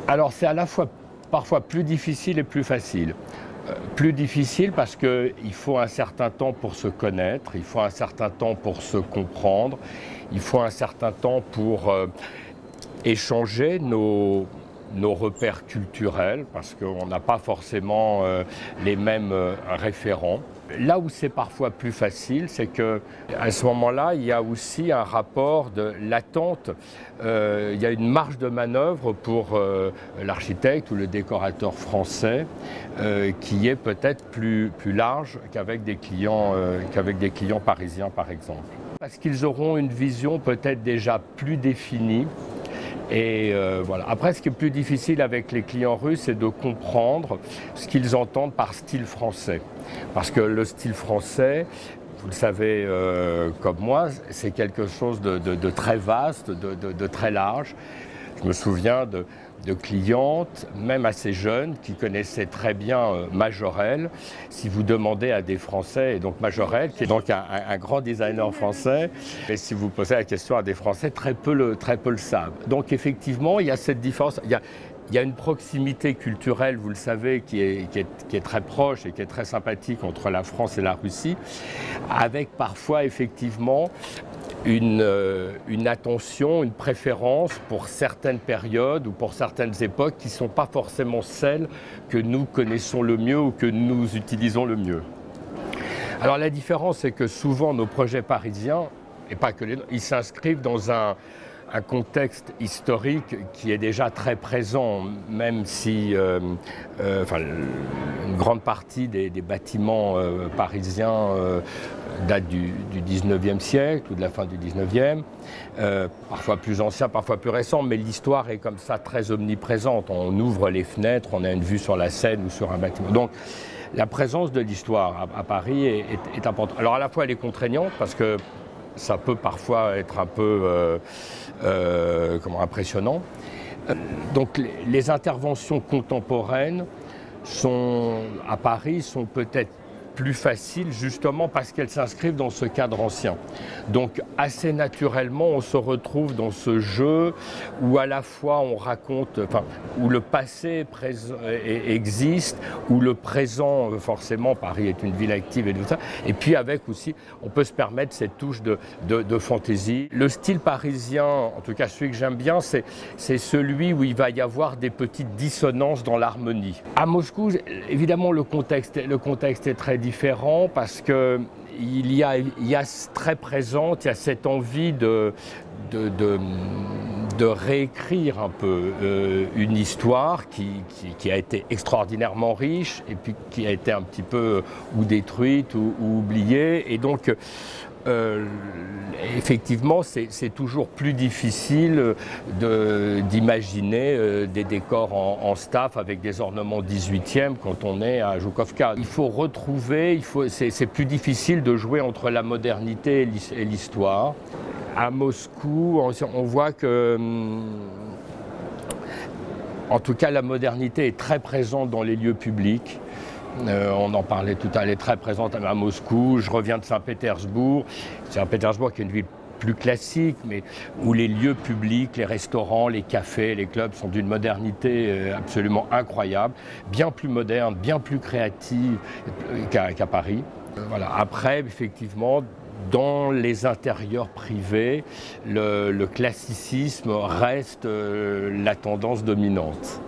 Alors c'est à la fois parfois plus difficile et plus facile. Plus difficile parce qu'il faut un certain temps pour se connaître, il faut un certain temps pour se comprendre, il faut un certain temps pour échanger nos repères culturels parce qu'on n'a pas forcément les mêmes référents. Là où c'est parfois plus facile, c'est qu'à ce moment-là, il y a aussi un rapport de l'attente. Il y a une marge de manœuvre pour l'architecte ou le décorateur français qui est peut-être plus large qu'avec des clients parisiens, par exemple. Parce qu'ils auront une vision peut-être déjà plus définie. Et voilà. Après, ce qui est plus difficile avec les clients russes, c'est de comprendre ce qu'ils entendent par style français. Parce que le style français, vous le savez comme moi, c'est quelque chose de très vaste, de très large. Je me souviens de clientes, même assez jeunes, qui connaissaient très bien Majorelle. Si vous demandez à des Français, et donc Majorelle, qui est donc un grand designer français, et si vous posez la question à des Français, très peu le savent. Donc effectivement, il y a cette différence. Il y a une proximité culturelle, vous le savez, qui est très proche et qui est très sympathique entre la France et la Russie, avec parfois effectivement une attention, une préférence pour certaines périodes ou pour certaines époques qui ne sont pas forcément celles que nous connaissons le mieux ou que nous utilisons le mieux. Alors la différence, c'est que souvent nos projets parisiens, et pas que ils s'inscrivent dans un contexte historique qui est déjà très présent, même si une grande partie des bâtiments parisiens datent du 19e siècle ou de la fin du 19e, parfois plus anciens, parfois plus récents, mais l'histoire est comme ça très omniprésente. On ouvre les fenêtres, on a une vue sur la Seine ou sur un bâtiment. Donc, la présence de l'histoire à Paris est importante. Alors à la fois elle est contraignante parce que ça peut parfois être un peu impressionnant. Donc les interventions contemporaines à Paris sont peut-être plus faciles justement parce qu'elles s'inscrivent dans ce cadre ancien. Donc assez naturellement on se retrouve dans ce jeu où à la fois on raconte, où le passé existe, où le présent, forcément Paris est une ville active et tout ça, et puis avec aussi on peut se permettre cette touche de fantaisie. Le style parisien, en tout cas celui que j'aime bien, c'est celui où il va y avoir des petites dissonances dans l'harmonie. À Moscou, évidemment le contexte est très différent parce que il y a très présente, il y a cette envie de réécrire un peu une histoire qui a été extraordinairement riche et puis qui a été un petit peu ou détruite ou oubliée. Et donc effectivement, c'est toujours plus difficile d'imaginer des décors en staff avec des ornements 18e quand on est à Joukovka. Il faut retrouver, c'est plus difficile de jouer entre la modernité et l'histoire. À Moscou, on voit que, en tout cas, la modernité est très présente dans les lieux publics. On en parlait tout à l'heure, elle est très présente à Moscou. Je reviens de Saint-Pétersbourg. Saint-Pétersbourg qui est une ville plus classique, mais où les lieux publics, les restaurants, les cafés, les clubs sont d'une modernité absolument incroyable, bien plus moderne, bien plus créative qu'à Paris. Voilà. Après, effectivement, dans les intérieurs privés, le classicisme reste la tendance dominante.